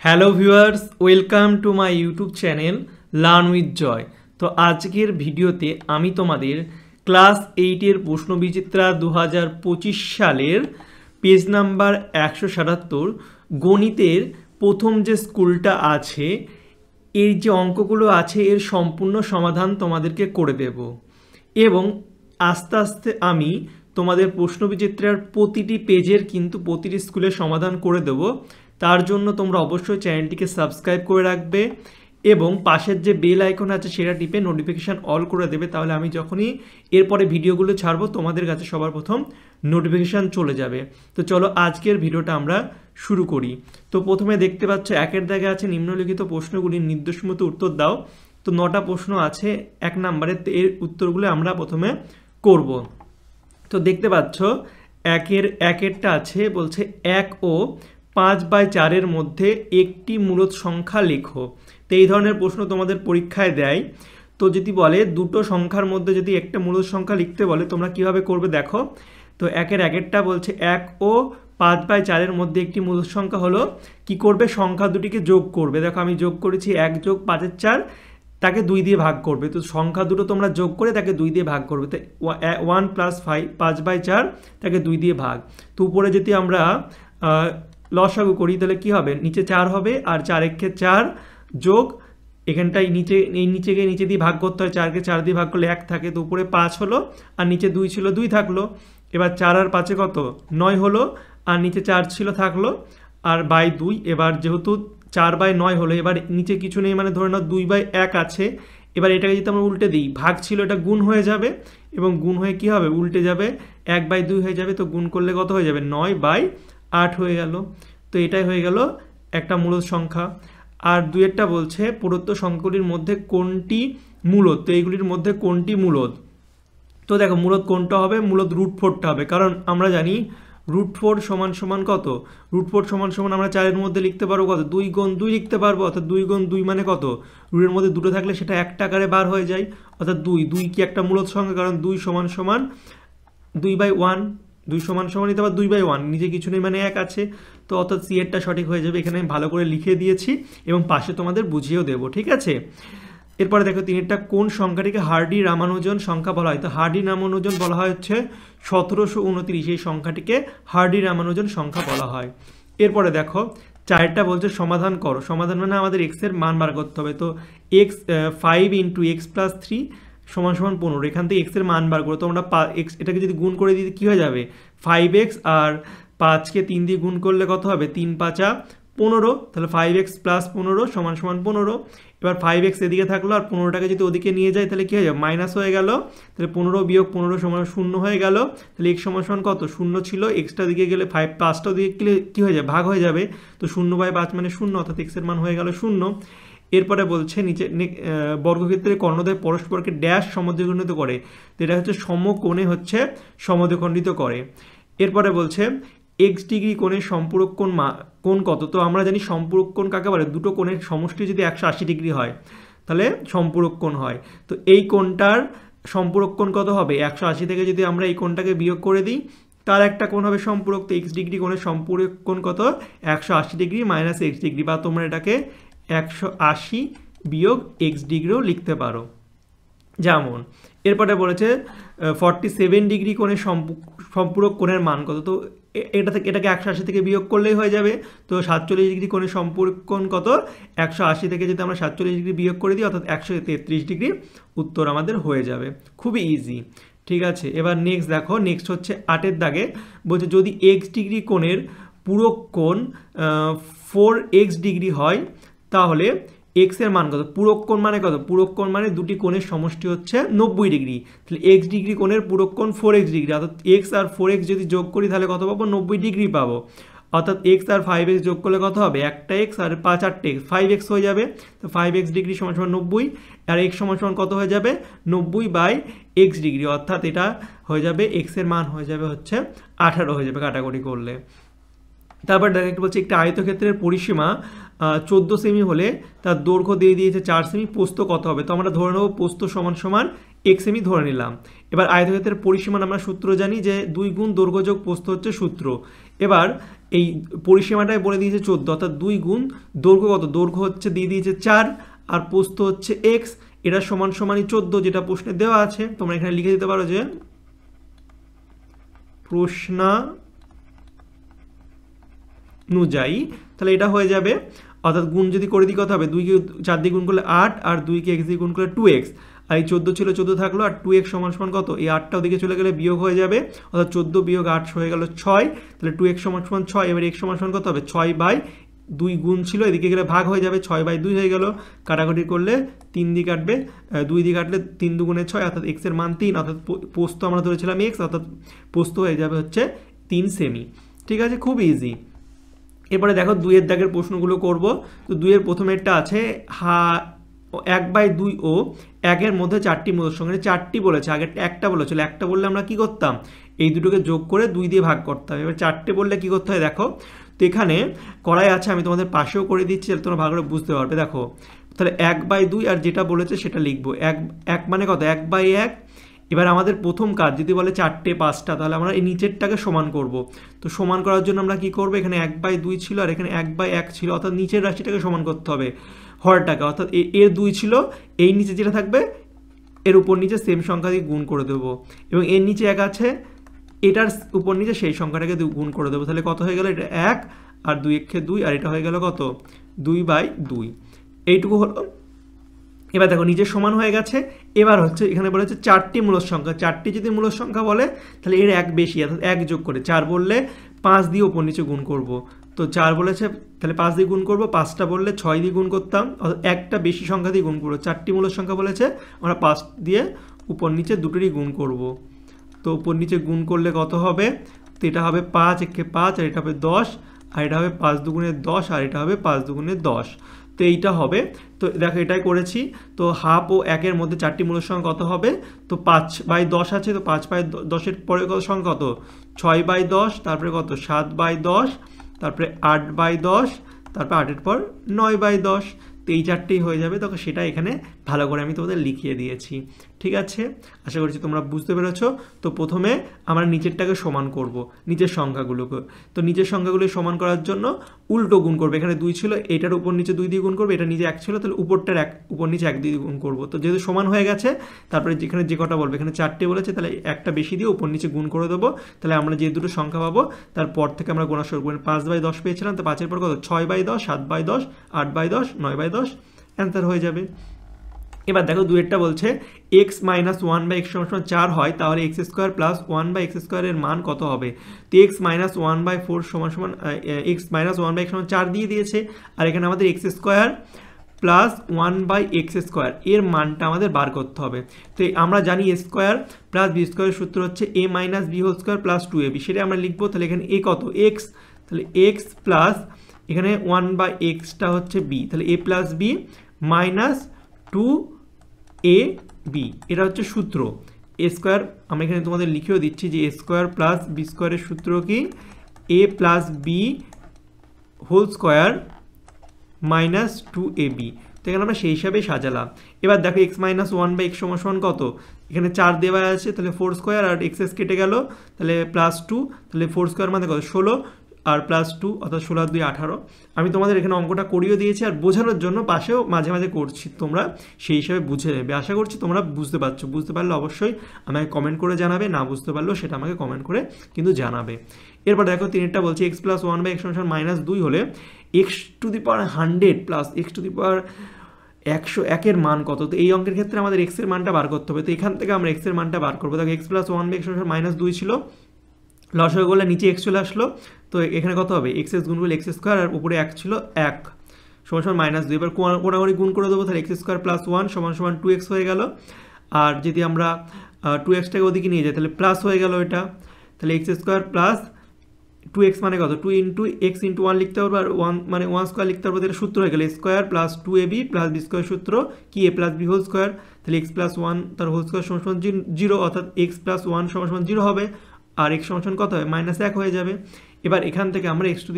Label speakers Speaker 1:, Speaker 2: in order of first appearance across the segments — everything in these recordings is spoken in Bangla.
Speaker 1: Hello viewers, welcome to my YouTube channel learn with Joy. তো আজকের ভিডিওতে আমি তোমাদের ক্লাস 8-এর প্রশ্নবিচিত্রা 2025 সালের পেজ নাম্বার 177 গণিতের প্রথম যে স্কুলটা আছে এর যে অঙ্কগুলো আছে এর সম্পূর্ণ সমাধান তোমাদেরকে করে দেব এবং আস্তে আস্তে আমি তোমাদের প্রশ্নবিচিত্রার প্রতিটি পেজের কিন্তু প্রতিটি স্কুলের সমাধান করে দেব। তার জন্য তোমরা অবশ্যই চ্যানেলটিকে সাবস্ক্রাইব করে রাখবে এবং পাশের যে বেল আইকন আছে সেটা টিপে নোটিফিকেশান অল করে দেবে, তাহলে আমি যখনই এরপরে ভিডিওগুলো ছাড়বো তোমাদের কাছে সবার প্রথম নোটিফিকেশান চলে যাবে। তো চলো আজকের ভিডিওটা আমরা শুরু করি। তো প্রথমে দেখতে পাচ্ছ একের দাগে আছে নিম্নলিখিত প্রশ্নগুলির নির্দেশ মতো উত্তর দাও। তো 9টা প্রশ্ন আছে এক নম্বরে, তো এর উত্তরগুলো আমরা প্রথমে করব। তো দেখতে পাচ্ছ একেরটা আছে, বলছে 1 ও 5/4 মধ্যে একটি মূলদ সংখ্যা লেখো। তো এই ধরনের প্রশ্ন তোমাদের পরীক্ষায় দেয়। তো যদি বলে দুটো সংখ্যার মধ্যে যদি একটা মূলদ সংখ্যা লিখতে বলে তোমরা কিভাবে করবে দেখো। তো একেরটা বলছে 1 ও 5/4 মধ্যে একটি মূলদ সংখ্যা হলো, কি করবে, সংখ্যা দুটিকে যোগ করবে। দেখো আমি যোগ করেছি 1 + 5/4, তাকে 2 দিয়ে ভাগ করবে। তো সংখ্যা দুটো তোমরা যোগ করে তাকে 2 দিয়ে ভাগ করবে। তো 1 + 5/4 তাকে 2 দিয়ে ভাগ। তো উপরে যদি আমরা লসাগু করি তাহলে কি হবে, নিচে 4 হবে আর 4 × 4 যোগ এখানটাই নিচে গিয়ে নিচে দিয়ে ভাগ করতে হয়, 4কে 4 দিয়ে ভাগ করলে 1 থাকে। তো উপরে 5 হলো আর নিচে 2 ছিল, 2 থাকলো। এবার 4 আর 5 কত, 9 হলো আর নিচে 4 ছিল থাকলো আর বাই 2। এবার যেহেতু 4/9 হলো, এবার নিচে কিছু নেই মানে ধরে নাও 2/1 আছে। এবার এটাকে যদি আমরা উল্টে দিই, ভাগ ছিল এটা গুণ হয়ে যাবে এবং গুণ হয়ে কি হবে, উল্টে যাবে 1/2 হয়ে যাবে। তো গুণ করলে কত হয়ে যাবে, 9/8 হয়ে গেল। তো এটাই হয়ে গেল একটা মূলদ সংখ্যা। আর দুইয়েরটা বলছে প্রদত্ত সংখ্যাগুলির মধ্যে কোনটি মূলদ। তো এইগুলির মধ্যে কোনটি মূলদ। তো দেখো মূলদ কোনটা হবে, মূলদ √4টা হবে, কারণ আমরা জানি √4 = কত, √4 = আমরা 4-এর মধ্যে লিখতে পারবো কত, 2 × 2 লিখতে পারবো। অর্থাৎ 2 × 2 মানে কত, রুটের মধ্যে দুটো থাকলে সেটা একটা আকারে বার হয়ে যায়। অর্থাৎ 2 কি একটা মূলদ সংখ্যা, কারণ 2 = 2/1, 2 = নিতে আবার 2/1, নিচে কিছু নেই মানে 1 আছে। তো অর্থাৎ সি এরটা সঠিক হয়ে যাবে। এখানে আমি ভালো করে লিখে দিয়েছি এবং পাশে তোমাদের বুঝিয়েও দেবো, ঠিক আছে। এরপরে দেখো 3টা, কোন সংখ্যাটিকে হার্ডি-রামানুজন সংখ্যা বলা হয়। তো হার্ডি-রামানুজন বলা হয় হচ্ছে 1729, এই সংখ্যাটিকে হার্ডি-রামানুজন সংখ্যা বলা হয়। এরপরে দেখো 4টা বলছে সমাধান করো। সমাধান মানে আমাদের x এর মান বার করতে হবে। তো 5 × x + 3 = 15। এখান থেকে x এর মান বার করো। তোমরা x এটাকে যদি গুণ করে দিতে কী হয়ে যাবে, 5x আর 5কে 3 দিয়ে গুণ করলে কত হবে, 3×5 = 15। তাহলে 5x + 15 = 15। এবার 5x এদিকে থাকলো আর 15টাকে যদি ওদিকে নিয়ে যায় তাহলে কী হয়ে যাবে, মাইনাস হয়ে গেল। তাহলে 15 - 15 = 0 হয়ে গেল। তাহলে x = কত, 0 ছিল, এক্সটা দিকে গেলে 5টা দিকে গেলে কী হয়ে যাবে, ভাগ হয়ে যাবে। তো 0/5 মানে 0, অর্থাৎ x এর মান হয়ে গেল 0। এরপরে বলছে নিচে বর্গক্ষেত্রের কর্ণদ্বয় পরস্পরকে ড্যাশ সমদ্বিখণ্ডিত করে। তো এটা হচ্ছে সমকোণে হচ্ছে সমদ্বিখণ্ডিত করে। এরপরে বলছে x ডিগ্রি কোণের সম্পূরক কোণ কত। তো আমরা জানি সম্পূরক কোণ কাকে বলে, দুটো কোণের সমষ্টি যদি 180 ডিগ্রি হয় তাহলে সম্পূরক কোণ হয়। তো এই কোণটার সম্পূরক কোণ কত হবে, 180 থেকে যদি আমরা এই কোণটাকে বিয়োগ করে দিই তার একটা কোণ হবে সম্পূরক। তো x ডিগ্রি কোণের সম্পূরক কোণ কত, 180 ডিগ্রি - x ডিগ্রি, বা তোমরা এটাকে 180 - x ডিগ্রিও লিখতে পারো যেমন। এরপরে বলেছে 47 ডিগ্রি কোণের সম্পূরক কোণের মান কত। তো এটাকে 180 থেকে বিয়োগ করলেই হয়ে যাবে। তো 47 ডিগ্রি কোণের সম্পূরক কোণ কত, 180 থেকে যদি আমরা 47 ডিগ্রি বিয়োগ করে দিই অর্থাৎ 133 ডিগ্রি উত্তর আমাদের হয়ে যাবে। খুবই ইজি, ঠিক আছে। এবার নেক্সট দেখো, নেক্সট হচ্ছে 8-এর দাগে বলছে যদি x ডিগ্রি কোণের পূরক কোণ 4x ডিগ্রি হয় তাহলে x এর মান কত। পূরক কোণ মানে কত, পূরক কোণ মানে দুটি কোণের সমষ্টি হচ্ছে 90 ডিগ্রি। তাহলে x ডিগ্রি কোণের পূরক কোণ 4x ডিগ্রি, অর্থাৎ x আর 4x যদি যোগ করি তাহলে কত পাবো, 90 ডিগ্রি পাবো। অর্থাৎ x আর 5x যোগ করলে কত হবে, একটা x আর 5 × 5x হয়ে যাবে। তো 5x ডিগ্রি = 90 আর x = কত হয়ে যাবে, 90/x ডিগ্রি, অর্থাৎ এটা হয়ে যাবে x এর মান হয়ে যাবে হচ্ছে 18 হয়ে যাবে কাটাকুটি করলে। তারপর দেখো একটু বলছে একটি আয়তক্ষেত্রের পরিসীমা 14 সেমি হলে তার দৈর্ঘ্য দিয়ে দিয়েছে 4 সেমি, প্রস্থ কত হবে। তো আমরা ধরে নেব প্রস্থ = এক্স সেমি ধরে নিলাম। এবার আয়তক্ষেত্রের পরিসীমান আমরা সূত্র জানি যে 2 গুণ দৈর্ঘ্য যোগ প্রস্থ হচ্ছে সূত্র। এবার এই পরিসীমাটাই বলে দিয়েছে 14, অর্থাৎ 2 গুণ দৈর্ঘ্য কত, দৈর্ঘ্য হচ্ছে দিয়ে দিয়েছে 4 আর প্রস্থ হচ্ছে এক্স, এটা সমান সমানই 14 যেটা প্রশ্নে দেওয়া আছে। তোমরা এখানে লিখে দিতে পারো যে প্রশ্নানুযায়ী, তাহলে এটা হয়ে যাবে, অর্থাৎ গুণ যদি করে দিই কত হবে, 2কে 4 দিয়ে গুণ করলে 8 আর 2কে x দিয়ে গুণ করলে 2x, আর এই 14 ছিল 14 থাকলো, আর 2x সমান সমান কত, এই 8টা ওদিকে চলে গেলে বিয়োগ হয়ে যাবে, অর্থাৎ 14 বিয়োগ 8 হয়ে গেল 6, তাহলে 2x সমান সমান 6। এবার x সমান সমান কত হবে, 6/2 গুণ ছিল, এদিকে গেলে ভাগ হয়ে যাবে, 6/2 হয়ে গেল, কাটাকাটি করলে 3 দিয়ে কাটবে, 2 দিয়ে কাটলে 3 দুগুণে 6, অর্থাৎ x এর মান 3, অর্থাৎ প্রস্থ আমরা ধরেছিলাম x, অর্থাৎ প্রস্থ হয়ে যাবে হচ্ছে 3 সেমি। ঠিক আছে, খুব ইজি। এরপরে দেখো 2 দাগের প্রশ্নগুলো করব। তো 2 প্রথমেরটা আছে 1/2 ও 1 মধ্যে 4টি মূলদ সংখ্যা, 4টি বলেছে, আগে একটা বলেছিল, একটা বললে আমরা কি করতাম, এই দুটোকে যোগ করে 2 দিয়ে ভাগ করতাম। এবার 4টে বললে কি করতে হয় দেখো, তো এখানে করাই আছে, আমি তোমাদের পাশেও করে দিচ্ছি, তোমরা ভালো করে বুঝতে পারবে। দেখো তাহলে 1/2 আর যেটা বলেছে সেটা লিখবো, 1 মানে কত, 1/1। এবার আমাদের প্রথম কাজ যদি বলে 4টে 5টা, তাহলে আমরা এই নিচেরটাকে সমান করব। তো সমান করার জন্য আমরা কি করব, এখানে 1/2 ছিল আর এখানে 1/1 ছিল, অর্থাৎ নিচের রাশিটাকে সমান করতে হবে হরটাকে, অর্থাৎ এর 2 ছিল, এই নিচে যেটা থাকবে এর উপর নিচে সেম সংখ্যা দিয়ে গুণ করে দেবো, এবং এর নিচে 1 আছে, এটার উপর নিচে সেই সংখ্যাটাকে গুণ করে দেবো, তাহলে কত হয়ে গেল, এটা 1 আর 2 একে 2, আর এটা হয়ে গেল কত, 2/2, এইটুকু হলো। এবার দেখো নিচে সমান হয়ে গেছে। এবার হচ্ছে এখানে বলেছে 4টি মূলদ সংখ্যা, 4টি যদি মূলদ সংখ্যা বলে তাহলে এর 1 বেশি, অর্থাৎ 1 যোগ করে, 4 বললে 5 দিয়ে উপর নিচে গুণ করব, তো 4 বলেছে তাহলে 5 দিয়ে গুণ করব, 5টা বললে 6 দিয়ে গুণ করতাম, অর্থাৎ একটা বেশি সংখ্যা দিয়ে গুণ করবো। 4টি মূলদ সংখ্যা বলেছে, আমরা 5 দিয়ে উপর নিচে দুটোরই গুণ করব। তো উপর নিচে গুণ করলে কত হবে, তো এটা হবে 5 একে 5, আর এটা হবে 10, আর এটা হবে 5 দুগুণে 10, আর এটা হবে 5 দুগুণে 10। তো এইটা হবে। তো দেখো এটাই করেছি। তো হাফ ও 1 মধ্যে 4টি মূলদ সংখ্যা কত হবে, তো 5/10 আছে, তো 5/10 পরে কত সংখ্যা কত, 6/10, তারপরে কত 7/10, তারপরে 8/10, তারপরে 8-এর পর 9/10। তো এই 4টেই হয়ে যাবে। তখন সেটা এখানে ভালো করে আমি তোমাদের লিখিয়ে দিয়েছি। ঠিক আছে, আশা করছি তোমরা বুঝতে পেরেছো। তো প্রথমে আমরা নিচেরটাকে সমান করব, নিচের সংখ্যাগুলোকে। তো নিচের সংখ্যাগুলো সমান করার জন্য উল্টো গুণ করবে, এখানে 2 ছিল, এটার উপর নিচে 2 দিয়ে গুণ করবে, এটা নিচে 1 ছিল, তাহলে উপরটার উপর নিচে 1 দিয়ে গুণ করবো। তো যেহেতু সমান হয়ে গেছে, তারপরে যেখানে যে কটা বলবে, এখানে 4টে বলেছে, তাহলে একটা বেশি দিয়ে উপর নিচে গুণ করে দেবো। তাহলে আমরা যে দুটো সংখ্যা পাবো তারপর থেকে আমরা গোনা শুরু করবো। 5/10 পেয়েছিলাম, তো 5-এর পর কত, 6/10, 7/10, 8/10, 9/10, অ্যান্সার হয়ে যাবে। এবার দেখো 2-এরটা বলছে x - 1/x = 4 হয়, তাহলে x² + 1/x² এর মান কত হবে। তো x - 1/4 x - 1/x = 4 দিয়ে দিয়েছে, আর এখানে আমাদের x² + 1/x² এর মানটা আমাদের বার করতে হবে। তো আমরা জানি a² + b² এর সূত্র হচ্ছে a - b² + 2ab, সেটা আমরা লিখবো। তাহলে এখানে a কত, x, তাহলে x প্লাস এখানে 1/x-টা হচ্ছে b, তাহলে a + b - 2ab, এটা হচ্ছে সূত্র। a² আমরা এখানে তোমাদের লিখেও দিচ্ছি যে a² + b² এর সূত্র কি, a + b² - 2ab। তো এখানে আমরা সেই হিসাবে সাজালাম। এবার দেখো x - 1/x = কত, এখানে 4 দেওয়া আছে, তাহলে 4² আর x কেটে গেল, তাহলে +2, তাহলে 4² মানে কত, 16, আর +2, অর্থাৎ 16 আর 2 18। আমি তোমাদের এখানে অঙ্কটা করিয়ে দিয়েছি, আর বোঝানোর জন্য পাশেও মাঝে মাঝে করছি, তোমরা সেই হিসাবে বুঝে নেবে। আশা করছি তোমরা বুঝতে পারছো। বুঝতে পারলে অবশ্যই আমাকে কমেন্ট করে জানাবে, না বুঝতে পারলেও সেটা আমাকে কমেন্ট করে কিন্তু জানাবে। এরপর দেখো 3-এরটা বলছে x + 1/x = -2 হলে x⁴ প্লাস x⁴ এর মান কত। তো এই অঙ্কের ক্ষেত্রে আমাদের x এর মানটা বার করতে হবে। তো এখান থেকে আমরা x এর মানটা বার করবো। দেখো x + 1/x = -2 ছিল, লসাগু করলে নিচে x চলে আসলো, তো এখানে কত হবে, x গুণ করলে x² আর উপরে 1 ছিল, 1 = -2। এবার কোনাকুনি গুণ করে দেবো, তাহলে x² + 1 = 2x হয়ে গেল। আর যদি আমরা 2x-টাকে ওদিকে নিয়ে যাই, তাহলে প্লাস হয়ে গেল এটা, তাহলে x² + 2x মানে কত, 2 × x × 1 লিখতে পারবো, আর 1 মানে 1² লিখতে পারবো। এটা সূত্র হয়ে গেল a² + 2ab + b² সূত্র কি, a + b²। তাহলে x + 1 তার হোল স্কোয়ার = 0, অর্থাৎ x + 1 = 0 হবে, আর x সমান কত হবে, -1 হয়ে যাবে। এবার এখান থেকে আমরা x⁴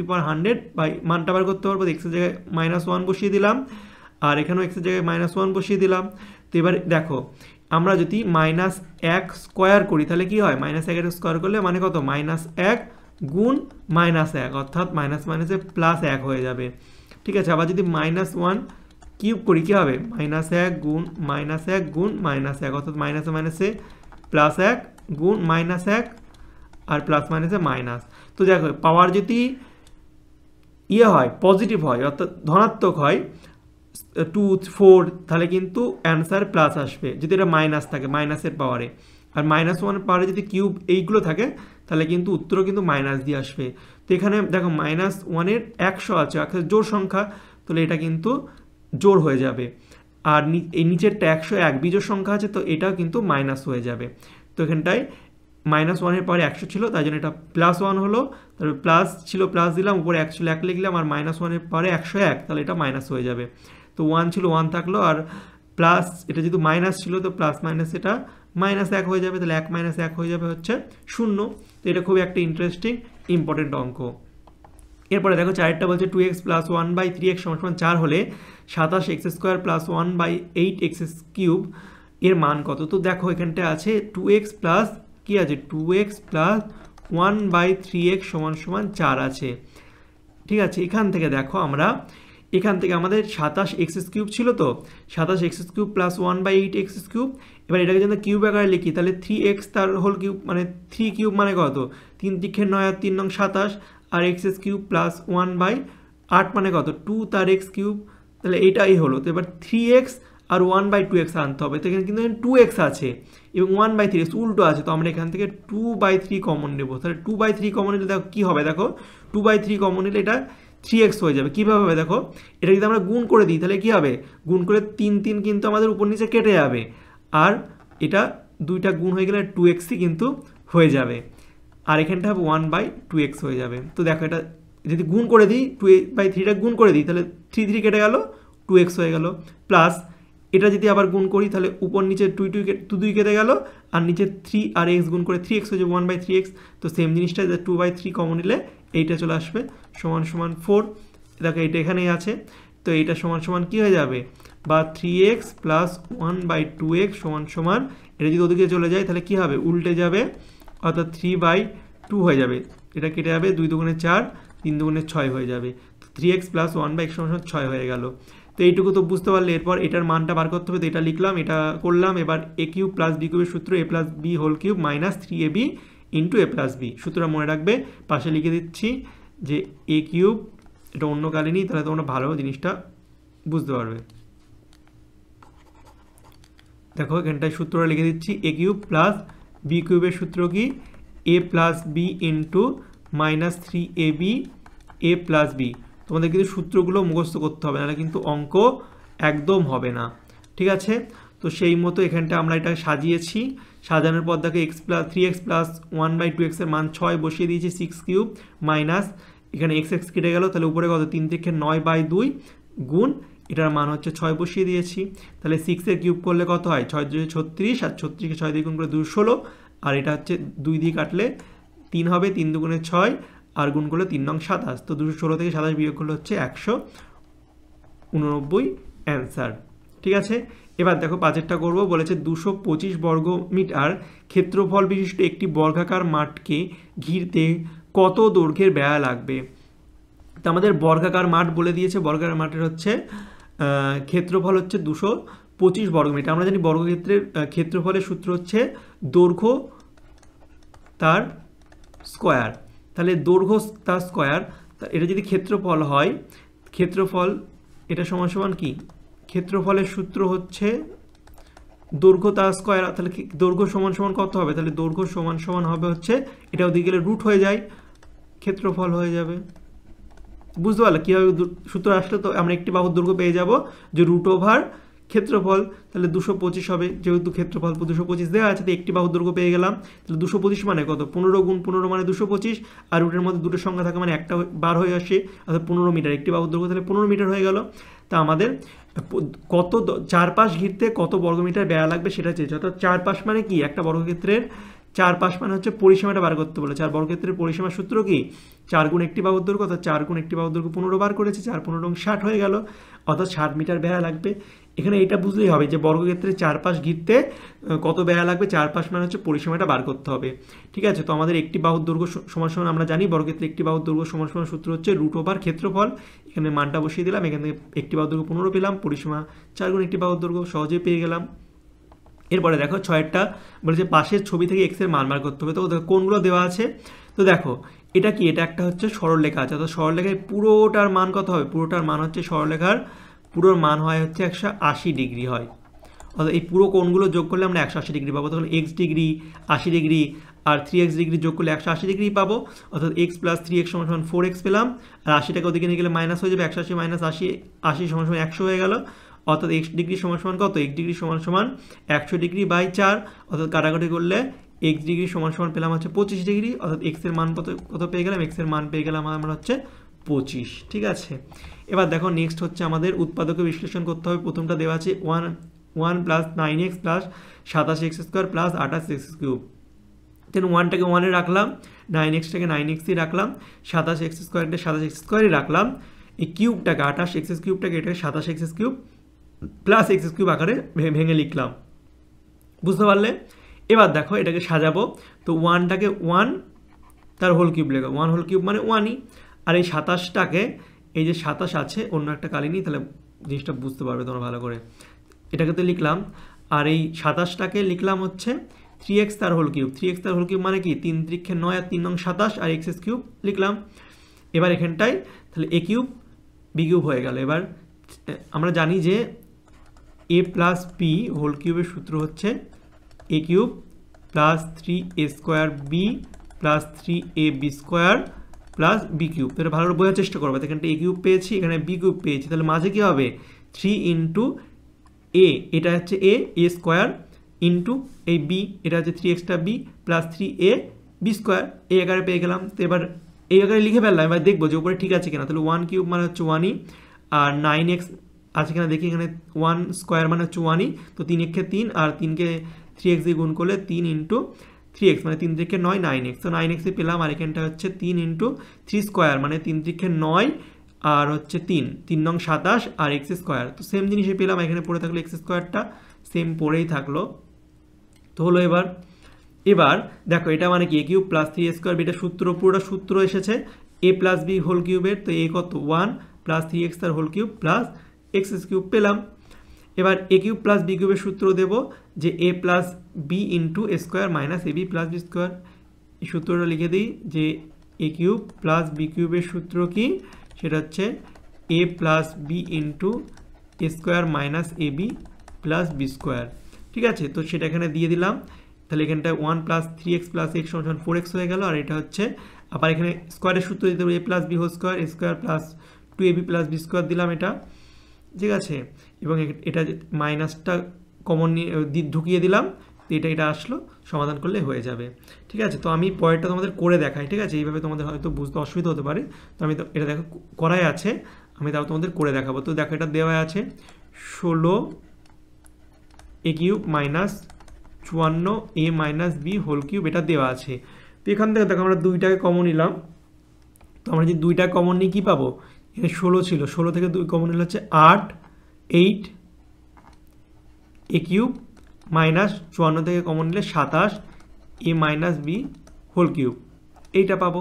Speaker 1: মানটা বার করতে পারবো। x এর জায়গায় -1 বসিয়ে দিলাম, আর এখানেও x এর জায়গায় -1 বসিয়ে দিলাম। তো এবার দেখো আমরা যদি -1 স্কোয়ার করি তাহলে কি হয়, -1 স্কোয়ার করলে মানে কত, -1 গুণ -1, অর্থাৎ মাইনাস মাইনাসে +1 হয়ে যাবে। ঠিক আছে, আবার যদি -1 কিউব করি কি হবে, -1 গুণ -1 গুণ -1, অর্থাৎ মাইনাসে মাইনাসে +1 গুণ -1 আর প্লাস মাইনাসে মাইনাস। তো দেখো পাওয়ার যদি ইয়ে হয়, পজিটিভ হয় অর্থাৎ ধনাত্মক হয় 2 4, তাহলে কিন্তু অ্যান্সার প্লাস আসবে। যদি এটা মাইনাস থাকে মাইনাসের পাওয়ারে, আর -1 পাওয়ারে যদি কিউব এইগুলো থাকে তাহলে কিন্তু উত্তরও কিন্তু মাইনাস দিয়ে আসবে। তো এখানে দেখো -1-এর 100 আছে, জোড় সংখ্যা, তাহলে এটা কিন্তু জোড় হয়ে যাবে। আর এই নিচেরটা 101 বিজোড় সংখ্যা আছে, তো এটাও কিন্তু মাইনাস হয়ে যাবে। তো এখানটায় -1-এর পরে 100 ছিল, তাই জন্য এটা +1 হলো, তারপরে প্লাস ছিল প্লাস দিলাম, উপরে 1 ছিল 1 লিখলাম, আর -1-এর পরে 101, তাহলে এটা মাইনাস হয়ে যাবে। তো 1 ছিল 1 থাকলো, আর প্লাস এটা যেহেতু মাইনাস ছিল তো প্লাস মাইনাস এটা -1 হয়ে যাবে, তাহলে 1 - 1 হয়ে যাবে হচ্ছে 0। তো এটা খুবই একটা ইন্টারেস্টিং ইম্পর্টেন্ট অঙ্ক। এরপরে দেখো 4টা বলছে 2x + 1/3x = 4 হলে 27x² + 1/8x³ এর মান কত। তো দেখো এখানটা আছে 2x প্লাস কি আছে, 2x + 1/3x = 4 আছে। ঠিক আছে, এখান থেকে দেখো আমরা এখান থেকে আমাদের 27x³ ছিল, তো 27x³ + 1/8x³। এবার এটাকে যদি কিউব আকারে লিখি তাহলে 3x তার হোল কিউব মানে 3 কিউব মানে কত, 3 × 9 আর 3 নং 27, আর x³ + 1/8 মানে কত, 2 তার x³, তাহলে এটাই হলো। তো এবার 3x আর 1/2x আনতে হবে, তো এখানে কিন্তু 2x আছে এবং 1/3x উল্টো আছে, তো আমরা এখান থেকে 2/3 কমন নেব। তাহলে 2/3 কমন নিলে দেখো কী হবে, দেখো 2/3 কমন নিলে এটা 3x হয়ে যাবে। কীভাবে হবে দেখো, এটা যদি আমরা গুণ করে দিই তাহলে কী হবে, গুণ করে 3 3 কিন্তু আমাদের উপর নিচে কেটে যাবে, আর এটা দুইটা গুণ হয়ে গেলে 2xই কিন্তু হয়ে যাবে, আর এখানটা হবে 1/2x হয়ে যাবে। তো দেখো এটা যদি গুণ করে দিই 2/3টা গুণ করে দিই তাহলে 3 3 কেটে গেল, 2x হয়ে গেল, প্লাস এটা যদি আবার গুণ করি তাহলে উপর নিচে 2 2 কেটে গেল, আর নিচে 3 আর x গুণ করে 3x হয়ে যাবে 1/3x। তো সেম জিনিসটা 2/3 কমন নিলে এইটা চলে আসবে = 4। দেখো এটা এখানেই আছে, তো এইটা সমান কি হয়ে যাবে, বা 3x + 1/2x = এটা যদি ওদিকে চলে যায় তাহলে কি হবে, উল্টে যাবে, অর্থাৎ 3/2 হয়ে যাবে, এটা কেটে যাবে, 2 দুগুণে 4, 3 দুগুণে 6 হয়ে যাবে। তো 3x + 1/x = 6 হয়ে গেল। তো এইটুকু তো বুঝতে পারলে, এরপর এটার মানটা বার করতে হবে, তো এটা লিখলাম, এটা করলাম। এবার a³ + b³ এর সূত্র a + b³ - 3ab × a + b, সূত্রটা মনে রাখবে, পাশে লিখে দিচ্ছি যে a³ এটা অন্য কালে নিই, তাহলে তোমরা ভালো জিনিসটা বুঝতে পারবে। দেখো এখানটায় সূত্রটা লিখে দিচ্ছি, a³ + b³ এর সূত্র কি, a + b × -3ab a + b। তোমাদের কিন্তু সূত্রগুলো মুখস্থ করতে হবে, নাহলে কিন্তু অঙ্ক একদম হবে না। ঠিক আছে, তো সেই মতো এখানটা আমরা এটা সাজিয়েছি। সাজানোর পর দেখো 3x + 1/2x এর মান 6 বসিয়ে দিয়েছি, 6³ মাইনাস এখানে x কেটে গেল, তাহলে উপরে কত, 3 থেকে 9/2 গুণ এটার মান হচ্ছে 6 বসিয়ে দিয়েছি। তাহলে 6 এর কিউব করলে কত হয়, 6 × 36, আর 36কে 6 দিয়ে গুণ করে 216, আর এটা হচ্ছে 2 দিয়ে কাটলে 3 হবে, 3 দুগুণে 6, আর গুণ করলে 3 নং 27। তো 216 থেকে 27 বিয়োগ করলে হচ্ছে 189 অ্যান্সার। ঠিক আছে, এবার দেখো 5এরটা করবো, বলেছে 225 বর্গমিটার ক্ষেত্রফল বিশিষ্ট একটি বর্গাকার মাঠকে ঘিরতে কত দৈর্ঘ্যের বেড়া লাগবে। তো আমাদের বর্গাকার মাঠ বলে দিয়েছে, বর্গাকার মাঠের হচ্ছে ক্ষেত্রফল হচ্ছে 225 বর্গমিটার। আমরা জানি বর্গক্ষেত্রের ক্ষেত্রফলের সূত্র হচ্ছে দৈর্ঘ্য তার স্কোয়ার, তাহলে দৈর্ঘ্য তার স্কোয়ার, এটা যদি ক্ষেত্রফল হয়, ক্ষেত্রফল এটা সমান কি, ক্ষেত্রফলের সূত্র হচ্ছে দৈর্ঘ্য তার স্কোয়ার, তাহলে দৈর্ঘ্য সমান কত হবে, তাহলে দৈর্ঘ্য সমান হবে হচ্ছে, এটা ওদিকে গেলে রুট হয়ে যায়, ক্ষেত্রফল হয়ে যাবে। বুঝতে পারলে কীভাবে সূত্র আসলে, তো আমরা একটি বাহুর দৈর্ঘ্য পেয়ে যাব যে √ ক্ষেত্রফল, তাহলে 225 হবে, যেহেতু ক্ষেত্রফল 225 দেওয়া আছে, তো একটি বাহুর দৈর্ঘ্য পেয়ে গেলাম। তাহলে 225 মানে কত, 15 × 15 মানে 225, আর রুটের মধ্যে দুটো সংখ্যা থাকে মানে একটা বার হয়ে আসে, অর্থাৎ 15 মিটার, একটি বাহুর দৈর্ঘ্য তাহলে 15 মিটার হয়ে গেল। তা আমাদের কত চারপাশ ঘিরতে কত বর্গমিটার বেড়া লাগবে সেটা চেয়েছে, অর্থাৎ চারপাশ মানে কি, একটা বর্গক্ষেত্রের চারপাশ মানে হচ্ছে পরিসীমাটা বার করতে বলেছে, আর বর্গক্ষেত্রের পরিসীমার সূত্র কি, 4 গুণ একটি বাহুর দৈর্ঘ্য, অর্থাৎ 4 গুণ একটি বাহুর দৈর্ঘ্য 15 বার করেছে, 4 × 15 = 60 হয়ে গেল, অর্থাৎ 60 মিটার বেড়া লাগবে। এখানে এটা বুঝলেই হবে যে বর্গক্ষেত্রে চারপাশ ঘিরতে কত ব্যয় লাগবে, চারপাশ মানে হচ্ছে পরিসীমাটা বার করতে হবে। ঠিক আছে, তো আমাদের একটি বাহুর দৈর্ঘ্য সমান সমান আমরা জানি বর্গক্ষেত্রে একটি বাহুর দৈর্ঘ্য সমান সমান সূত্র হচ্ছে √ ক্ষেত্রফল। এখানে মানটা বসিয়ে দিলাম, এখান থেকে একটি বাহুর দৈর্ঘ্য 15 পেলাম, পরিসীমা 4 গুণ একটি বাহুর দৈর্ঘ্য, সহজেই পেয়ে গেলাম। এরপরে দেখো 6টা বলেছে পাশের ছবি থেকে এক্স এর মান বার করতে হবে। তো কোনগুলো দেওয়া আছে, তো দেখো এটা কি, এটা একটা হচ্ছে সরলরেখা আছে, তো সরলরেখায় পুরোটার মান কত হবে, পুরোটার মান হচ্ছে সরলরেখার পুরোর মান হয় হচ্ছে 180 ডিগ্রি হয়। অর্থাৎ এই পুরো কোণগুলো যোগ করলে আমরা 180 ডিগ্রি পাবো। তখন এক্স ডিগ্রি 80 ডিগ্রি আর 3x ডিগ্রি যোগ করলে 180 ডিগ্রি পাবো। অর্থাৎ x + 3x = 4x পেলাম। আর 80টাকে ওদিকে নিয়ে গেলে মাইনাস হয়ে যাবে, 180 - 80 80 = 100 হয়ে গেল। অর্থাৎ x ডিগ্রি সমান সমান কত, x ডিগ্রি সমান সমান 100 ডিগ্রি বাই 4। অর্থাৎ কাটাকাটি করলে x ডিগ্রি সমান সমান পেলাম হচ্ছে 25 ডিগ্রি। অর্থাৎ x এর মান কত পেয়ে গেলাম, x এর মান পেয়ে গেলাম আমরা হচ্ছে 25। ঠিক আছে, এবার দেখো নেক্সট হচ্ছে আমাদের উৎপাদকে বিশ্লেষণ করতে হবে। প্রথমটা দেওয়া আছে 1 + 9x + 27x² + 28x³ দেন 1টাকে 1 এ রাখলাম, 9xটাকে 9xই রাখলাম, 27x² 27x² রাখলাম, এই কিউবটাকে 28x³ এটাকে 27x³ প্লাস x³ আকারে ভেঙে লিখলাম। বুঝতে পারলে? এবার দেখো এটাকে সাজাবো। তো 1টাকে 1 তার হোল কিউব লেখো, 1 হোল কিউব মানে 1ই। আর এই 27টাকে, এই যে 27 আছে অন্য একটা কালি নিই, তাহলে জিনিসটা বুঝতে পারবে তোমরা ভালো করে। এটাকে তো লিখলাম, আর এই 27টাকে লিখলাম হচ্ছে 3x তার হোল কিউব। 3x তার হোল কিউব মানে কি, 3 × 3 = 9 আর 3 নং 27 আর x³ লিখলাম। এবার এখানটায় তাহলে a কিউব b কিউব হয়ে গেল। এবার আমরা জানি যে a + b হোল কিউবের সূত্র হচ্ছে a cube + 3a² b + 3ab² plus b cube. তো এটা ভালো করে বোঝার চেষ্টা করবে। এখানটা a কিউব পেয়েছি, এখানে b কিউব পেয়েছি, তাহলে মাঝে কি হবে 3 × a, এটা হচ্ছে a² ইন্টু এই b, এটা হচ্ছে 3xটা b প্লাস 3ab² এই আকারে পেয়ে গেলাম। তো এবার এই আকারে লিখে ফেললাম, এবার দেখবো যে উপরে ঠিক আছে কিনা। তাহলে 1 কিউব মানে হচ্ছে 1ই, আর 9x আছে কিনা দেখি, এখানে 1² মানে হচ্ছে 1ই। তো 3 × 3 আর 3কে 3x দিয়ে গুণ করলে 3 × 3x মানে 3 × 9 9x, তো 9xই পেলাম। আর এখানটা হচ্ছে 3 × 3² মানে 3 × 9 আর হচ্ছে 3 নং 27 আর x²। তো সেম জিনিসই পেলাম, এখানে পড়ে থাকলো x²টা সেম পড়েই থাকলো। তো হলো এবার দেখো এটা মানে কি a কিউব + 3a² এটা সূত্র, পুরোটা সূত্র এসেছে a + b হোল কিউবের। তো a কত 1 + 3x তার হোল কিউব প্লাস x³ পেলাম। এবার a কিউব + b কিউবের সূত্র দেব যে a + b × a² - ab + b²। এই সূত্রটা লিখে দিই যে a কিউব + b কিউবের সূত্র কি, সেটা হচ্ছে a + b × a² - ab + b²। ঠিক আছে, তো সেটা এখানে দিয়ে দিলাম। তাহলে এখানটা 1 + 3x + x = 4x হয়ে গেল। আর এটা হচ্ছে আবার এখানে স্কোয়ারের সূত্র দিতে হবে a + b² a² + 2ab + b² দিলাম এটা। ঠিক আছে, এবং এটা মাইনাসটা কমন নিয়ে ঢুকিয়ে দিলাম, তো এটা আসলো, সমাধান করলে হয়ে যাবে। ঠিক আছে, তো আমি পরেরটা তোমাদের করে দেখাই। ঠিক আছে, এইভাবে তোমাদের হয়তো বুঝতে অসুবিধা হতে পারে। তো আমি তো এটা দেখো করাই আছে, আমি তাও তোমাদের করে দেখাবো। তো দেখো এটা দেওয়া আছে 16 a cube - 54 a - b whole cube, এটা দেওয়া আছে। তো এখান থেকে দেখো আমরা 2টাকে কমন নিলাম। তো আমরা যদি 2টা কমন নিই কী পাবো, এখানে 16 ছিল, 16 থেকে 2 কমন নিলে হচ্ছে 8 a কিউব মাইনাস 54 থেকে কমন নিলে 27 a - b হোল কিউব, এইটা পাবো।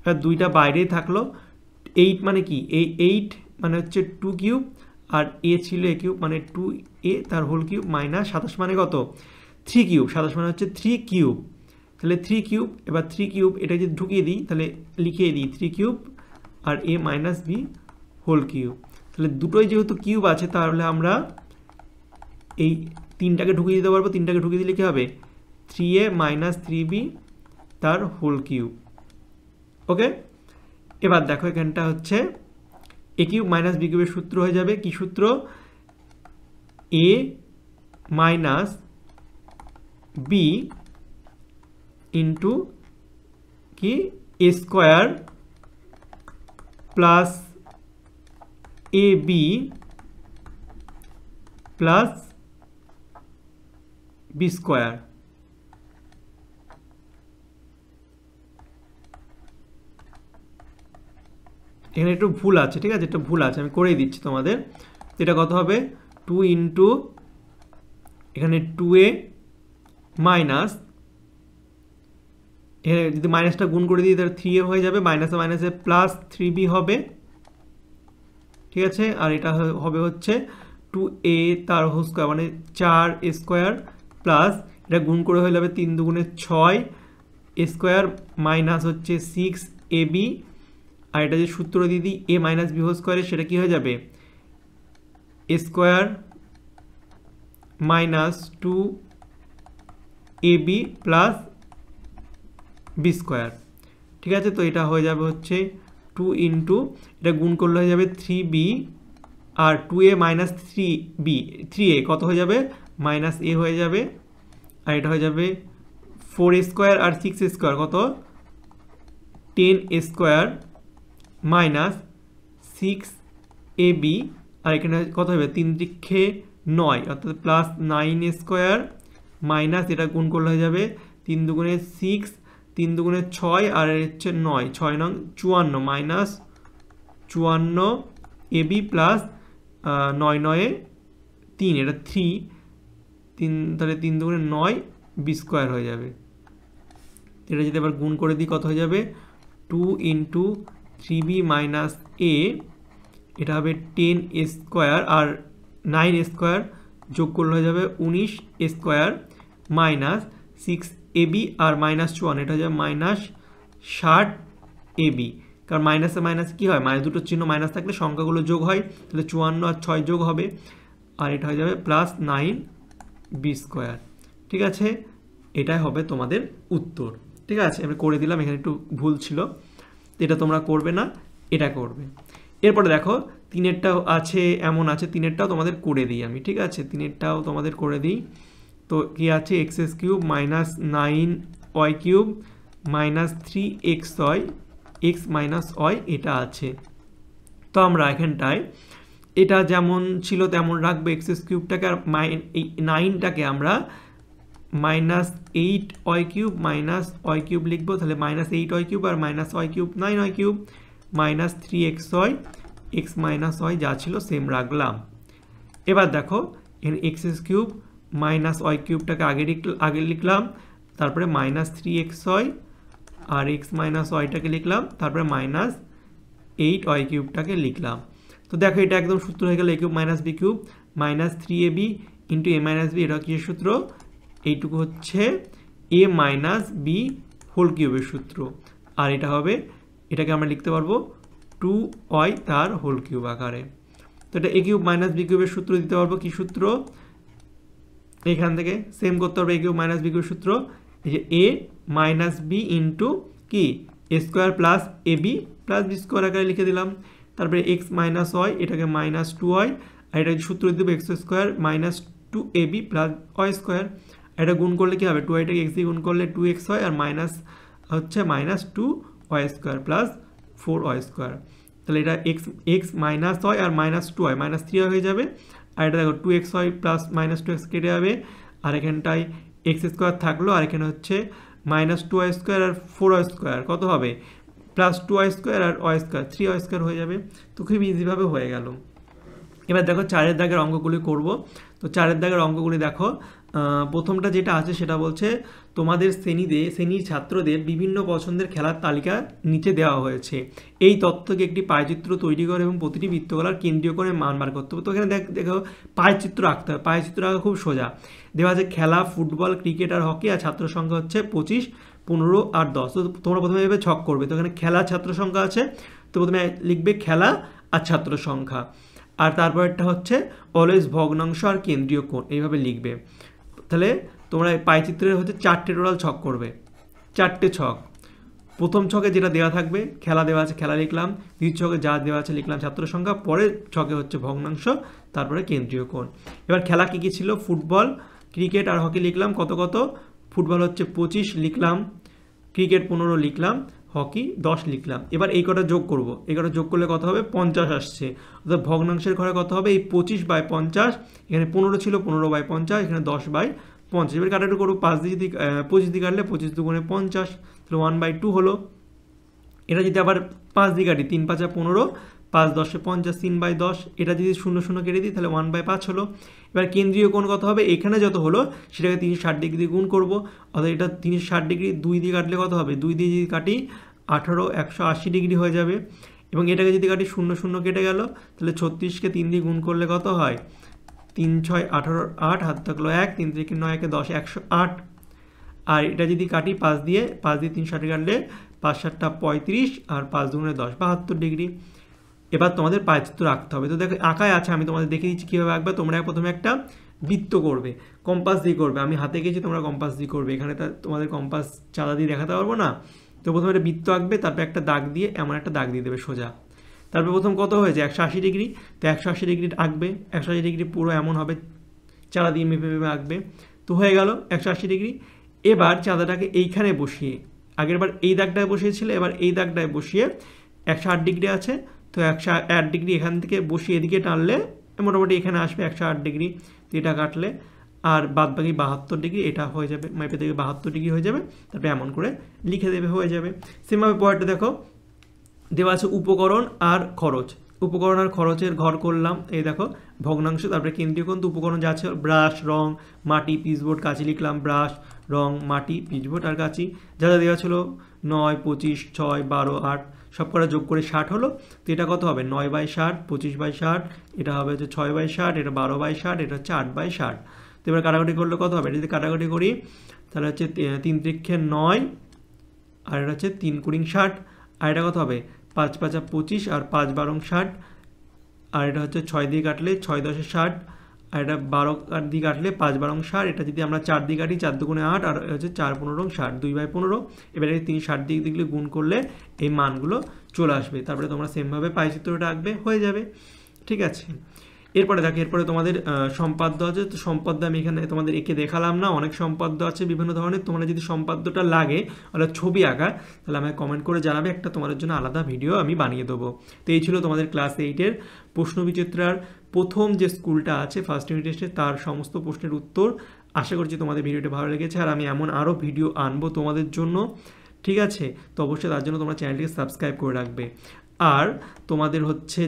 Speaker 1: এবার 2টা বাইরেই থাকলো। 8 মানে কি, এই 8 মানে হচ্ছে 2 কিউব, আর a ছিল a কিউব মানে 2a তার হোল কিউব মাইনাস 27 মানে কত 3 কিউব, 27 মানে হচ্ছে 3 কিউব। তাহলে 3 কিউব, এবার 3 কিউব এটা যদি ঢুকিয়ে দিই তাহলে লিখিয়ে দিই 3 কিউব আর a - b হোল কিউব। তাহলে দুটোই যেহেতু কিউব আছে, তাহলে আমরা এই 3টাকে ঢুকিয়ে দিতে পারবো। 3টাকে ঢুকিয়ে দিলে কী হবে 3a - 3b তার হোল কিউব। ওকে, এবার দেখো এখানটা হচ্ছে a কিউব - b কিউবের সূত্র হয়ে যাবে কি সূত্র, a - b ইন্টু কি a² plus ab plus b²। এখানে একটু ভুল আছে। ঠিক আছে, একটু ভুল আছে, আমি করেই দিচ্ছি তোমাদের। এটা কত হবে 2 ইন্টু এখানে 2a মাইনাস, যদি মাইনাসটা গুণ করে দিই তাহলে 3a হয়ে যাবে, মাইনাসে মাইনাসে প্লাস 3b হবে, ঠিক আছে। আর এটা হবে হচ্ছে 2a তার হোল স্কোয়ার মানে 4a স্কোয়ার প্লাস এটা গুণ করে হয়ে যাবে 3 দুগুণে 6 a স্কোয়ার মাইনাস হচ্ছে 6ab, আর এটা যে সূত্র দিয়ে দিই a মাইনাস b হোল স্কোয়ারে সেটা কি হয়ে যাবে a square minus 2ab plus b square, ঠিক আছে। তো এটা হয়ে যাবে হচ্ছে 2 ইন্টু এটা গুণ করলে হয়ে যাবে 3b আর 2a মাইনাস 3a কত হয়ে যাবে মাইনাস a হয়ে যাবে, আর এটা হয়ে যাবে 4a স্কোয়ার আর 6a স্কোয়ার কত 10a স্কোয়ার মাইনাস 6ab, আর এখানে কত হবে 3 3 9 অর্থাৎ প্লাস 9a স্কোয়ার মাইনাস এটা গুণ করলে হয়ে যাবে 3 দুগুণে 6 3 দুগুণে 6 আর হচ্ছে 9 6 নং 54 মাইনাস 54ab প্লাস 9 9 3 এটা 3 তাহলে 3 দুগুণে 9 b স্কোয়ার হয়ে যাবে। এটা যদি আবার গুণ করে দিই কত হয়ে যাবে 2 ইন্টু 3b মাইনাস a, এটা হবে 10a স্কোয়ার আর 9a স্কোয়ার যোগ করলে হয়ে যাবে 19a স্কোয়ার মাইনাস 6ab আর মাইনাস 1 এটা হয়ে যাবে মাইনাস 60ab, কারণ মাইনাসে মাইনাস কি হয় মাইনাস দুটো চিহ্ন মাইনাস থাকলে সংখ্যাগুলো যোগ হয়, তাহলে 54 আর 6 যোগ হবে, আর এটা হয়ে যাবে প্লাস 9b স্কোয়ার, ঠিক আছে। এটাই হবে তোমাদের উত্তর, ঠিক আছে। আমি করে দিলাম, এখানে একটু ভুল ছিল, এটা তোমরা করবে না, এটা করবে। এরপরে দেখো 3এরটাও আছে, এমন আছে 3এরটাও তোমাদের করে দিই আমি, ঠিক আছে। 3এরটাও তোমাদের করে দিই। তো কি আছে x cube minus 9y cube minus 3xy x minus y এটা আছে। তো আমরা এখানটায় এটা যেমন ছিল তেমন রাখবো এক্স কিউবটাকে, আর এই 9টাকে আমরা minus 8y cube minus y cube লিখবো, তাহলে মাইনাস 8y কিউব আর minus y cube 9y cube minus 3xy x minus y যা ছিল সেম রাখলাম। এবার দেখো এখানে এক্স কিউব মাইনাস ওয়াই কিউবটাকে আগে লিখলাম, তারপরে মাইনাস 3xy আর এক্স মাইনাস ওয়াইটাকে লিখলাম, তারপরে মাইনাস 8y কিউবটাকে লিখলাম। তো দেখো এটা একদম সূত্র হয়ে গেল a cube minus b cube minus 3ab into a minus b, এটা কি সূত্র এইটুকু হচ্ছে a মাইনাস বি হোল কিউবের সূত্র, আর এটা হবে এটাকে আমরা লিখতে পারবো 2y তার হোল কিউব আকারে। তো এটা a কিউব মাইনাস বি কিউবের সূত্র দিতে পারবো, কি সূত্র এখান থেকে সেম করতে পারবো a কিউব মাইনাস বি কিউবের সূত্র, এই যে a মাইনাস বি ইন্টু কি a square plus a b plus b square আকারে লিখে দিলাম, তারপরে এক্স মাইনাস ওয়াই এটাকে মাইনাস 2y, আর এটা সূত্র দিয়ে দেবো x square minus 2ab plus y square, এটা গুণ করলে কি হবে 2yটাকে এক্স দিয়ে গুণ করলে 2xy আর মাইনাস হচ্ছে minus 2y square plus 4y square, তাহলে এটা এক্স মাইনাস ওয়াই আর মাইনাস 2y মাইনাস 3y হয়ে যাবে, আর এটা দেখো 2xy প্লাস মাইনাস 2x কেটে যাবে, আর এখানটায় এক্স স্কোয়ার থাকলো, আর এখানে হচ্ছে মাইনাস 2y স্কোয়ার আর 4y স্কোয়ার কত হবে প্লাস 2y স্কোয়ার আর ওয়াই স্কোয়ার 3y স্কোয়ার হয়ে যাবে। তো খুব ইজিভাবে হয়ে গেল। এবার দেখো 4এর দাগের অঙ্কগুলি করব। তো 4এর দাগের অঙ্কগুলি দেখো, প্রথমটা যেটা আছে সেটা বলছে তোমাদের শ্রেণীর ছাত্রদের বিভিন্ন পছন্দের খেলার তালিকা নিচে দেওয়া হয়েছে, এই তথ্যকে একটি পায়চিত্র তৈরি করে এবং প্রতিটি বৃত্তকলার কেন্দ্রীয় করে মান বার করতে হবে। তো এখানে দেখো পায়চিত্র আঁকতে হবে, পায়চিত্র আঁকা খুব সোজা, দেওয়া আছে খেলা ফুটবল ক্রিকেট আর হকি, আর ছাত্র সংখ্যা হচ্ছে 25 15 আর 10। তো তোমরা প্রথমে এভাবে ছক করবে, তো এখানে খেলা ছাত্র সংখ্যা আছে, তো প্রথমে লিখবে খেলা আর ছাত্র সংখ্যা, আর তারপরটা হচ্ছে অলওয়েজ ভগ্নাংশ আর কেন্দ্রীয় কোণ, এইভাবে লিখবে। তাহলে তোমরা পায়চিত্রের হচ্ছে 4টে টোটাল ছক করবে, 4টে ছক। প্রথম ছকে যেটা দেওয়া থাকবে খেলা দেওয়া আছে খেলা লিখলাম, দ্বিতীয় ছকে যা দেওয়া আছে লিখলাম ছাত্র সংখ্যা, পরের ছকে হচ্ছে ভগ্নাংশ, তারপরে কেন্দ্রীয় কোণ। এবার খেলা কী কী ছিল ফুটবল ক্রিকেট আর হকি লিখলাম, কত কত ফুটবল হচ্ছে 25 লিখলাম, ক্রিকেট 15 লিখলাম, হকি 10 লিখলাম। এবার এই কটা যোগ করব, এই কটা যোগ করলে কত হবে 50 আসছে, অর্থাৎ ভগ্নাংশের ঘরে কত হবে এই 25/50, এখানে 15 ছিল 15/50, এখানে 10/50। এবার কাটাটা করবো 5 দিয়ে যদি 25 দিয়ে কাটলে 25 দুগুণে 50, তাহলে 1/2 হলো। এটা যদি আবার 5 দিয়ে কাটি 3 5 15, 5 10 50 3/10, এটা যদি 0 0 কেটে দিই তাহলে 1/5 হলো। এবার কেন্দ্রীয় কোণ কত হবে, এখানে যত হলো সেটাকে 360 ডিগ্রি দিয়ে গুণ করবো, অর্থাৎ এটা 360 ডিগ্রি 2 দিয়ে কাটলে কত হবে, 2 দিয়ে যদি কাটি 18 180 ডিগ্রি হয়ে যাবে। এবং এটাকে যদি কাটি 0 0 কেটে গেল, তাহলে 36কে 3 দিয়ে গুণ করলে কত হয়, 3 6 18 8, হাত থাকলো 1, 3 থেকে 9 কে 10 108। আর এটা যদি কাটি 5 দিয়ে 360 কাটলে 5 7 35 আর 5 2 10 72 ডিগ্রি। এবার তোমাদের পায়চিত্র আঁকতে হবে। তো দেখো আঁকায় আছে, আমি তোমাদের দেখে দিচ্ছি কীভাবে আঁকবে। তোমরা প্রথমে একটা বৃত্ত করবে, কম্পাস দিয়ে করবে, আমি হাতে গেছি তোমরা কম্পাস দিয়ে করবে, এখানে তোমাদের কম্পাস চাঁদা দিয়ে দেখাতে পারবো না। তো প্রথমে একটা বৃত্ত আঁকবে, তারপর একটা দাগ দিয়ে এমন একটা দাগ দিয়ে দেবে সোজা। তারপর প্রথম কত হয়েছে 180 ডিগ্রি, তো 180 ডিগ্রি আঁকবে, 180 ডিগ্রি পুরো এমন হবে, চাঁদা দিয়ে মেপে মেপে আঁকবে। তো হয়ে গেল 180 ডিগ্রি। এবার চাঁদাটাকে এইখানে বসিয়ে, আগের বার এই দাগটায় বসিয়েছিল, এবার এই দাগটায় বসিয়ে 108 ডিগ্রি আছে, তো 108 ডিগ্রি এখান থেকে বসিয়ে এদিকে টানলে মোটামুটি এখানে আসবে 108 ডিগ্রি। তো এটা কাটলে আর বাদ বাকি 72 ডিগ্রি, এটা হয়ে যাবে, মেপে থেকে 72 ডিগ্রি হয়ে যাবে। তারপরে এমন করে লিখে দেবে, হয়ে যাবে। সেমভাবে পরেরটা দেখো, দেওয়া আছে উপকরণ আর খরচ। উপকরণ আর খরচের ঘর করলাম, এই দেখো ভগ্নাংশ। তারপরে কেন্দ্রীয় কোণ, উপকরণ যা আছে ব্রাশ, রং, মাটি, পিচবোর্ড, কাঁচি লিখলাম, ব্রাশ, রং, মাটি, পিচবোর্ড আর কাঁচি। যা যা দেওয়া ছিল 9 25 6 12 8, সব কটা যোগ করে 60 হলো। তো এটা কত হবে, 9/60, 25/60, এটা হবে হচ্ছে 6/60, এটা 12/60, এটা হচ্ছে 8/60। তো এবার কাটাকুটি করলে কত হবে, এটা যদি কাটাকুটি করি তাহলে হচ্ছে 3 3 9, আর এটা হচ্ছে 3 20 60, আর এটা কত হবে 5 5 25, আর 5 12 60, আর এটা হচ্ছে 6 দিয়ে কাটলে 6 10 60, আর এটা 12 দিয়ে কাটলে 5 12 60। এটা যদি আমরা 4 দিয়ে কাটি 4 2 8, আর হচ্ছে 4 15 60, 2/15। এবারে 360 দিয়ে গুণ করলে এই মানগুলো চলে আসবে। তারপরে তোমরা সেমভাবে পাইচিত্রটা আঁকবে, হয়ে যাবে। ঠিক আছে, এরপরে দেখো, এরপরে তোমাদের সম্পাদ্য আছে। তো সম্পাদ্য আমি এখানে তোমাদের এঁকে দেখালাম না, অনেক সম্পাদ্য আছে বিভিন্ন ধরনের। তোমরা যদি সম্পাদ্যটা লাগে অর্থাৎ ছবি আঁকা, তাহলে আমাকে কমেন্ট করে জানাবে, একটা তোমাদের জন্য আলাদা ভিডিও আমি বানিয়ে দেবো। তো এই ছিল তোমাদের ক্লাস 8-এর প্রশ্নবিচিত্রার প্রথম যে স্কুলটা আছে ফার্স্ট ইউনিট টেস্টে, তার সমস্ত প্রশ্নের উত্তর। আশা করছি তোমাদের ভিডিওটা ভালো লেগেছে, আর আমি এমন আরও ভিডিও আনবো তোমাদের জন্য। ঠিক আছে, তো অবশ্যই তার জন্য তোমরা চ্যানেলটিকে সাবস্ক্রাইব করে রাখবে। আর তোমাদের হচ্ছে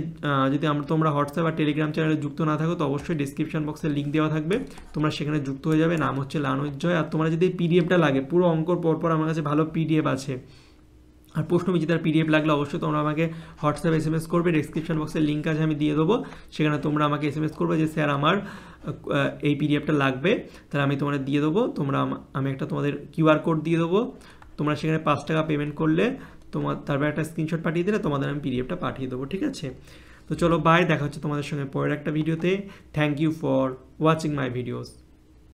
Speaker 1: যদি তোমরা হোয়াটসঅ্যাপ আর টেলিগ্রাম চ্যানেলে যুক্ত না থাকো, তো অবশ্যই ডিসক্রিপশন বক্সে লিঙ্ক দেওয়া থাকবে, তোমরা সেখানে যুক্ত হয়ে যাবে। নাম হচ্ছে লার্ন উইথ জয়। আর তোমরা যদি পিডিএফটা লাগে, পুরো অঙ্কর পরপর আমার কাছে ভালো পিডিএফ আছে, আর প্রশ্নবিচিত্রার পিডিএফ লাগলে অবশ্যই তোমরা আমাকে হোয়াটসঅ্যাপ SMS করবে, ডিসক্রিপশন বক্সে লিঙ্ক আছে আমি দিয়ে দেবো, সেখানে তোমরা আমাকে SMS করবে যে স্যার আমার এই পিডিএফটা লাগবে, তাহলে আমি তোমাদের দিয়ে দেবো। আমি একটা তোমাদের QR কোড দিয়ে দেবো, তোমরা সেখানে 5 টাকা পেমেন্ট করলে তারপর একটা স্ক্রিনশট পাঠিয়ে দিলে তোমাদের আমি পিডিএফটা পাঠিয়ে দেবো। ঠিক আছে, তো চলো বাই, দেখা হচ্ছে তোমাদের সঙ্গে পরের একটা ভিডিওতে। Thank you for watching my videos.